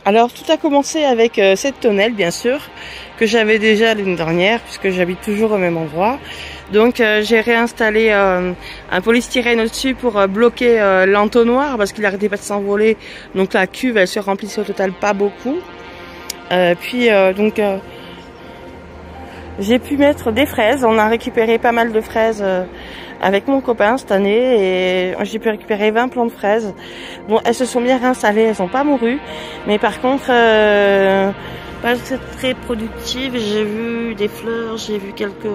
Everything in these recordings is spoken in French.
Alors tout a commencé avec cette tonnelle bien sûr que j'avais déjà l'année dernière puisque j'habite toujours au même endroit. Donc j'ai réinstallé un polystyrène au-dessus pour bloquer l'entonnoir parce qu'il arrêtait pas de s'envoler. Donc la cuve elle se remplissait au total pas beaucoup. J'ai pu mettre des fraises. On a récupéré pas mal de fraises avec mon copain cette année et j'ai pu récupérer 20 plants de fraises. Bon, elles se sont bien réinstallées, elles sont pas morues, mais par contre pas très productives. J'ai vu des fleurs, j'ai vu quelques...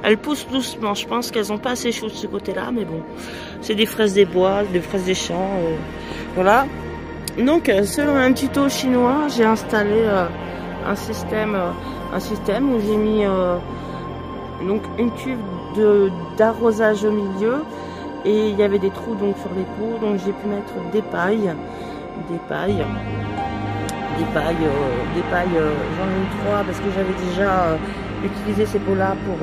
Elles poussent doucement, je pense qu'elles ont pas assez chaud de ce côté-là, mais bon, c'est des fraises des bois, des fraises des champs, voilà. Donc selon un tuto chinois, j'ai installé un système où j'ai mis donc une cuve d'arrosage au milieu et il y avait des trous donc sur les pots, donc j'ai pu mettre des pailles, j'en ai eu 3 parce que j'avais déjà utilisé ces pots là pour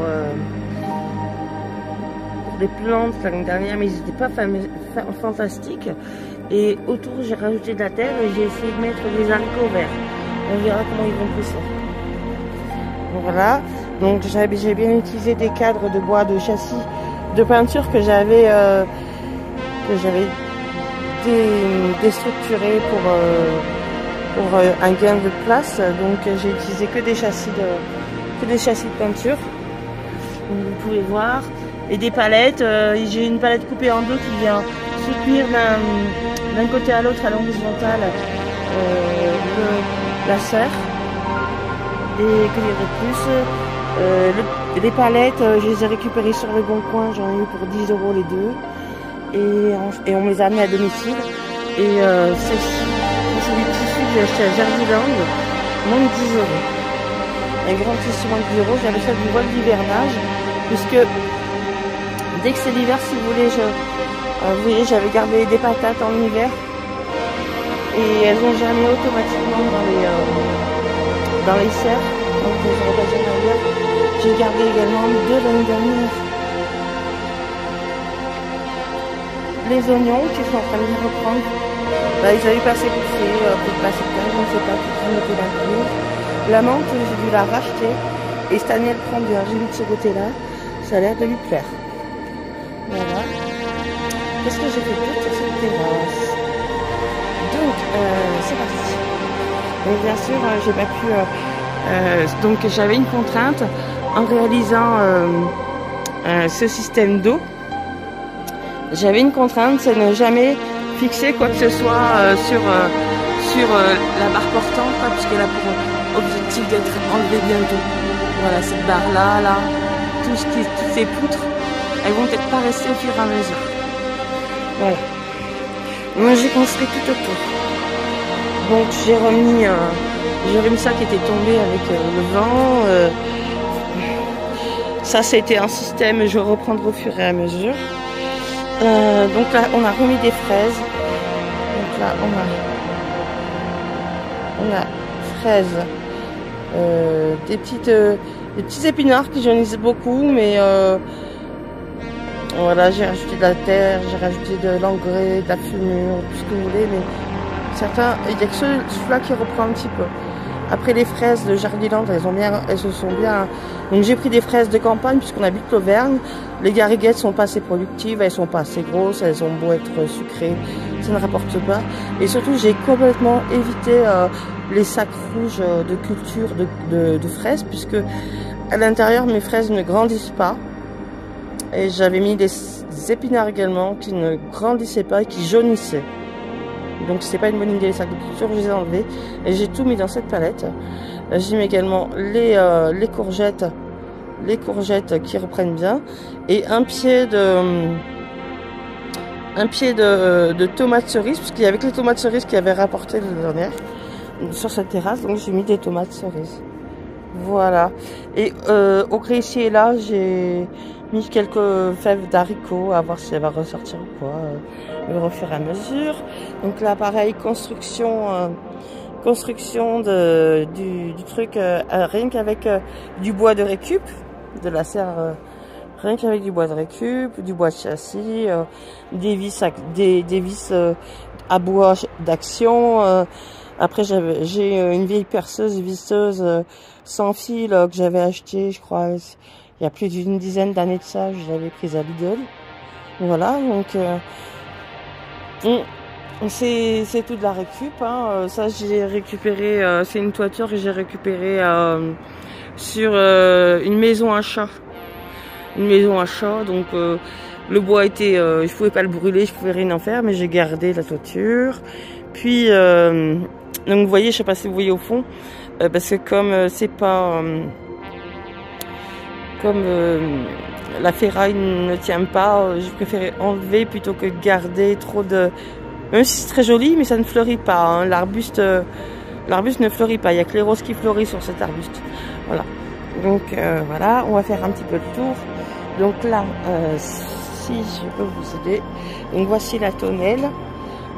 des plantes l'année dernière, mais ils n'étaient pas fantastiques. Et autour j'ai rajouté de la terre et j'ai essayé de mettre des haricots verts. On verra comment ils vont pousser. Voilà, donc j'ai bien utilisé des cadres de bois de châssis de peinture que j'avais déstructuré pour un gain de place. Donc j'ai utilisé que des châssis de peinture. Donc, vous pouvez voir, et des palettes. J'ai une palette coupée en deux qui vient soutenir d'un côté à l'autre à l'horizontale la serre. Et que dire de plus, les palettes, je les ai récupérées sur le Bon Coin, j'en ai eu pour 10 € les deux. Et on me les a amenés à domicile. Et c'est du tissu que j'ai acheté à Jardiland, moins de 10 €. Un grand tissu moins de 10 €, j'avais fait du voile d'hivernage, puisque dès que c'est l'hiver, si vous voulez, vous voyez, j'avais gardé des patates en hiver. Et elles ont germé automatiquement dans les serres, donc je ne pas jamais ailleurs. J'ai gardé également 2 l'année dernière. Les oignons qui sont en train de reprendre, ils avaient passé poussé, peut-être passé de temps, je ne sais pas, qui étaient d'inclure. La menthe, j'ai dû la racheter, et cette année elle prend bien, j'ai vu de ce côté-là, ça a l'air de lui plaire. Voilà. Qu'est-ce que j'ai fait toute cette terrasse? Donc, c'est parti. Donc bien sûr, j'ai pas pu... donc j'avais une contrainte en réalisant ce système d'eau. J'avais une contrainte, c'est ne jamais fixer quoi que ce soit sur la barre portante, puisqu'elle a pour objectif d'être enlevée bientôt. Voilà, cette barre-là, toutes ces poutres, elles vont peut-être pas rester au fur et à mesure. Voilà. Moi j'ai construit tout autour. Donc j'ai remis ça qui était tombé avec le vent. Ça c'était un système, je reprendrai au fur et à mesure. Donc là on a remis des fraises. Donc là on a fraises, des petits épinards qui jaunissent beaucoup, mais voilà, j'ai rajouté de la terre, j'ai rajouté de l'engrais, de la fumure, tout ce que vous voulez, mais certains, il n'y a que celui-là qui reprend un petit peu. Après les fraises de Jardiland, elles se sont bien. Donc j'ai pris des fraises de campagne puisqu'on habite l'Auvergne. Les gariguettes sont pas assez productives, elles sont pas assez grosses, elles ont beau être sucrées, ça ne rapporte pas. Et surtout j'ai complètement évité les sacs rouges de culture de fraises, puisque à l'intérieur mes fraises ne grandissent pas. Et j'avais mis des épinards également qui ne grandissaient pas et qui jaunissaient. Donc c'est pas une bonne idée, les sacs de culture, je les ai enlevés et j'ai tout mis dans cette palette. J'ai mis également les courgettes qui reprennent bien, et un pied de tomates cerises, puisqu'il y avait que les tomates cerises qui avaient rapporté l'année dernière sur cette terrasse, donc j'ai mis des tomates cerises. Voilà. Et au graissier là, j'ai mis quelques fèves d'haricots, à voir si elle va ressortir ou quoi, au fur et à mesure. Donc là, pareil, construction du truc, rien qu'avec du bois de récup, de la serre, rien qu'avec du bois de récup, du bois de châssis, des vis à bois d'action, Après, j'ai une vieille perceuse visseuse sans fil que j'avais acheté, je crois, il y a plus d'une dizaine d'années de ça. Je l'avais prise à Lidl. Voilà, donc c'est tout de la récup. Hein. Ça, j'ai récupéré, c'est une toiture que j'ai récupérée sur une maison à chat. Une maison à chat, donc le bois était, je pouvais pas le brûler, je pouvais rien en faire, mais j'ai gardé la toiture. Puis donc vous voyez, je sais pas si vous voyez au fond, parce que comme c'est pas comme la ferraille ne tient pas, j'ai préféré enlever plutôt que garder trop de. Même si c'est très joli, mais ça ne fleurit pas. Hein. L'arbuste ne fleurit pas. Il y a que les roses qui fleurissent sur cet arbuste. Voilà. Donc voilà, on va faire un petit peu le tour. Donc là, si je peux vous aider, donc voici la tonnelle.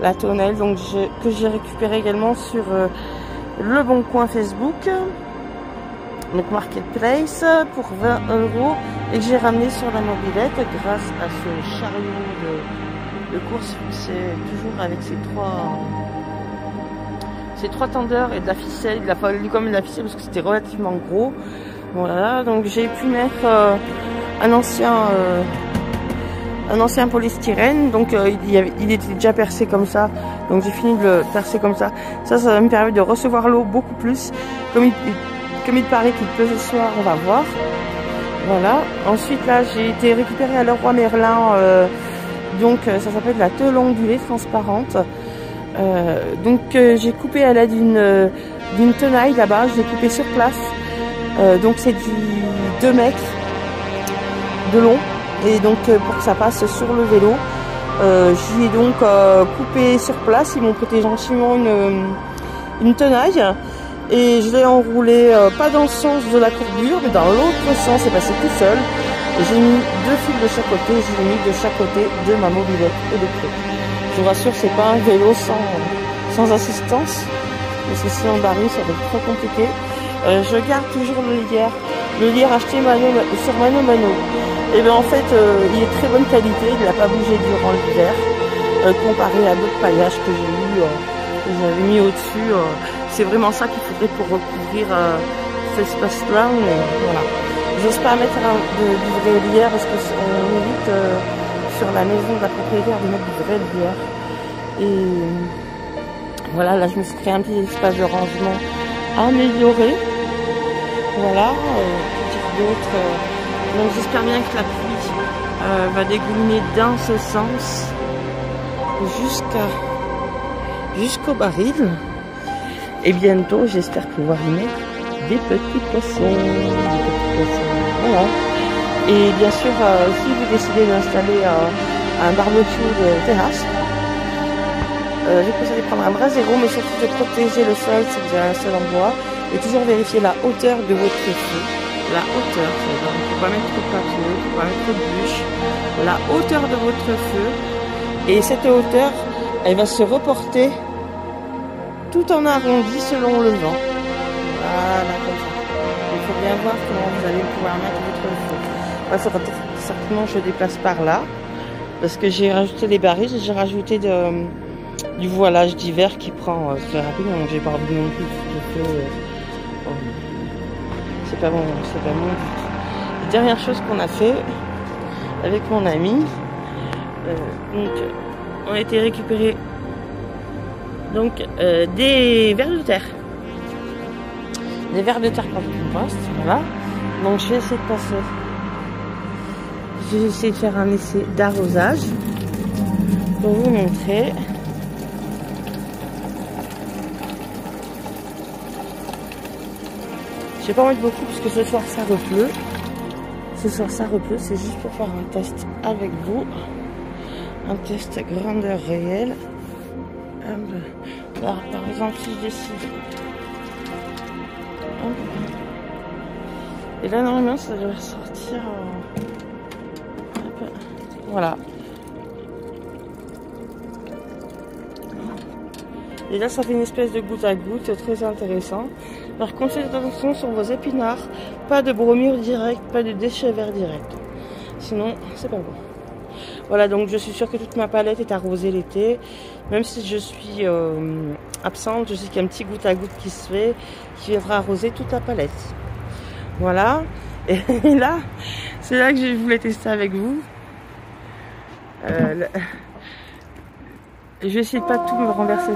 La tonnelle donc que j'ai récupérée également sur le bon coin Facebook. Donc Marketplace pour 20 € et que j'ai ramené sur la mobilette grâce à ce chariot de course. C'est toujours avec ces trois tendeurs et de la ficelle. Il a fallu quand même de la ficelle parce que c'était relativement gros. Voilà, donc j'ai pu mettre un ancien polystyrène, donc il était déjà percé comme ça, donc j'ai fini de le percer comme ça. Ça va me permettre de recevoir l'eau beaucoup plus, comme il paraît qu'il pleut ce soir, on va voir. Voilà, ensuite là j'ai été récupérée à Leroy Merlin, donc ça s'appelle la teule ondulée transparente. Donc j'ai coupé à l'aide d'une tenaille là-bas, je l'ai coupé sur place. Donc c'est du 2 mètres de long et donc pour que ça passe sur le vélo, j'y ai donc coupé sur place. Ils m'ont prêté gentiment une tenaille et je l'ai enroulé pas dans le sens de la courbure mais dans l'autre sens, c'est passé tout seul. J'ai mis 2 fils de chaque côté, je l'ai mis de chaque côté de ma mobilette électrique. Je vous rassure, c'est pas un vélo sans assistance, parce que si on barille ça va être trop compliqué. Je garde toujours le lierre. Le lierre acheté sur Mano Mano. Et bien en fait, il est de très bonne qualité. Il n'a pas bougé durant l'hiver. Comparé à d'autres paillages que j'ai eu, que j'avais mis au-dessus. C'est vraiment ça qu'il faudrait pour recouvrir cet espace-là. Voilà. J'ose pas mettre du vrai lierre parce qu'on évite sur la maison de la propriétaire de mettre du vrai lierre. Et voilà, là je me suis créé un petit espace de rangement amélioré. Voilà, d'autres. Donc j'espère bien que la pluie va dégouiner dans ce sens jusqu'au baril. Et bientôt, j'espère pouvoir y mettre des petits poissons. Voilà. Et bien sûr, si vous décidez d'installer un barbecue de terrasse, j'ai conseillé de prendre un brasero, mais surtout de protéger le sol si vous avez un sol en bois. Et toujours vérifier la hauteur de votre feu. La hauteur, c'est-à-dire il ne faut pas mettre trop de papier, il ne faut pas mettre trop de bûches. La hauteur de votre feu. Et cette hauteur, elle va se reporter tout en arrondi selon le vent. Voilà, comme ça. Il faut bien voir comment vous allez pouvoir mettre votre feu. Il faudra certainement que je déplace par là. Parce que j'ai rajouté les barils, j'ai rajouté du voilage d'hiver qui prend très rapidement. Donc j'ai pas envie non plus de feu. C'est pas bon du tout. Dernière chose qu'on a fait avec mon ami, donc on a été récupérer donc des vers de terre. Des vers de terre pour le compost, voilà. Donc je vais essayer de passer. Je vais essayer de faire un essai d'arrosage pour vous montrer. Je vais pas en mettre beaucoup parce que ce soir ça repleut. Ce soir ça repleut, c'est juste pour faire un test avec vous. Un test grandeur réelle. Alors, par exemple, si je décide. Et là, normalement, ça devrait sortir. Voilà. Et là, ça fait une espèce de goutte à goutte, très intéressant. Par contre, faites attention sur vos épinards, pas de bromure direct, pas de déchets verts direct. Sinon, c'est pas bon. Voilà, donc je suis sûre que toute ma palette est arrosée l'été. Même si je suis absente. Je sais qu'il y a un petit goutte à goutte qui se fait, qui viendra arroser toute la palette. Voilà. Et là, c'est là que je voulais tester avec vous. Je vais essayer de pas tout me renverser.